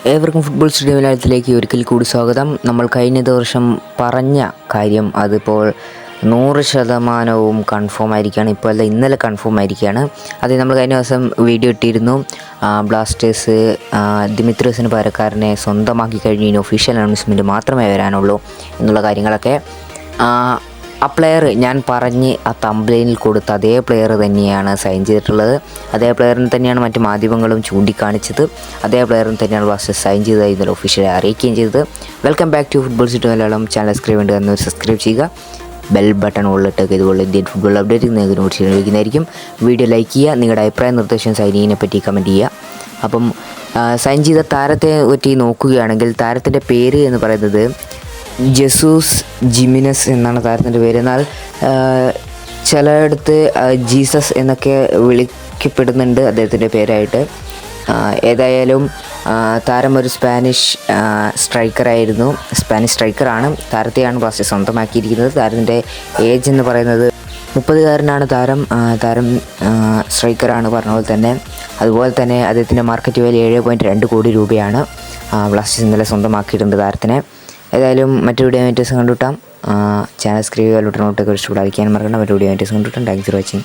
ഏവർക്കും football studio മലയാളത്തിലേക്ക് ഒരിക്കൽ കൂടി സ്വാഗതം. നമ്മൾ കഴിഞ്ഞ ദിവസം പറഞ്ഞ കാര്യം അതിപ്പോൾ 100% കൺഫേം ആയിരിക്കുകയാണ്. ഇപ്പോൾ അല്ല, ഇന്നലെ കൺഫേം ആയിരിക്കുകയാണ്. അത് നമ്മൾ കഴിഞ്ഞ ദിവസം വീഡിയോ ഇട്ടിരുന്നു. ബ്ലാസ്റ്റേഴ്സ് ദിമിത്രിയോസിന് പകരക്കാരനെ സ്വന്തമാക്കി കഴിഞ്ഞ് ഇനി ഒഫീഷ്യൽ അനൗൺസ്മെൻറ്റ് മാത്രമേ വരാനുള്ളൂ എന്നുള്ള കാര്യങ്ങളൊക്കെ. ആ പ്ലെയർ ഞാൻ പറഞ്ഞ് ആ തംബ്നെയിലിൽ കൊടുത്ത അതേ പ്ലെയർ തന്നെയാണ് സൈൻ ചെയ്തിട്ടുള്ളത്. അതേ പ്ലെയറിന് തന്നെയാണ് മറ്റ് മാധ്യമങ്ങളും ചൂണ്ടിക്കാണിച്ചത്. അതേ പ്ലെയറിന് തന്നെയാണ് ബ്ലാസ്റ്റേഴ്സ് സൈൻ ചെയ്തത് ഇന്നലെ ഒഫീഷ്യലി അറിയിക്കുകയും ചെയ്തത്. Welcome back to football studio Malayalam. Channel subscribe ചെയ്യേണ്ടത് സബ്സ്ക്രൈബ് ചെയ്യുക, ബെൽ ബട്ടൺ ഉള്ളിട്ടൊക്കെ ഇതുപോലെ ഇന്ത്യൻ ഫുട്ബോൾ അപ്ഡേറ്റ് നിങ്ങൾക്ക് നോട്ടിഫിക്കേഷൻ ലഭിക്കുന്നതായിരിക്കും. വീഡിയോ ലൈക്ക് ചെയ്യുക, നിങ്ങളുടെ അഭിപ്രായ നിർദ്ദേശം സൈനിങ്ങിനെ പറ്റി കമൻറ്റ് ചെയ്യുക. അപ്പം സൈൻ ചെയ്ത താരത്തെ പറ്റി നോക്കുകയാണെങ്കിൽ താരത്തിൻ്റെ പേര് എന്ന് പറയുന്നത് ജെസൂസ് ജിമിനസ് എന്നാണ് താരത്തിൻ്റെ പേര്. എന്നാൽ ചിലയിടത്ത് ജീസസ് എന്നൊക്കെ വിളിക്കപ്പെടുന്നുണ്ട് അദ്ദേഹത്തിൻ്റെ പേരായിട്ട്. ഏതായാലും താരം ഒരു സ്പാനിഷ് സ്ട്രൈക്കറായിരുന്നു. സ്പാനിഷ് സ്ട്രൈക്കറാണ്. താരത്തെയാണ് ബ്ലാസ്റ്റേഴ്സ് സ്വന്തമാക്കിയിരിക്കുന്നത്. താരത്തിൻ്റെ ഏജ് എന്ന് പറയുന്നത് 30-കാരനാണ്. താരം സ്ട്രൈക്കറാണ് പറഞ്ഞ പോലെ തന്നെ. അതുപോലെ തന്നെ അദ്ദേഹത്തിൻ്റെ മാർക്കറ്റ് വാല്യൂ 7.2 കോടി രൂപയാണ്. ബ്ലാസ്റ്റേഴ്സ് ഇന്നലെ സ്വന്തമാക്കിയിട്ടുണ്ട് താരത്തിനെ. ഏതായാലും മറ്റു വീഡിയോ കണ്ടുകിട്ടാം. ചാനൽ സബ്സ്ക്രൈബ് ചെയ്താൽ നോട്ടൊക്കെ ഇഷ്ടപ്പെടാതിരിക്കാൻ മറക്കണം. മറ്റു വീഡിയോ കണ്ടുകിട്ടാം. Thanks for watching.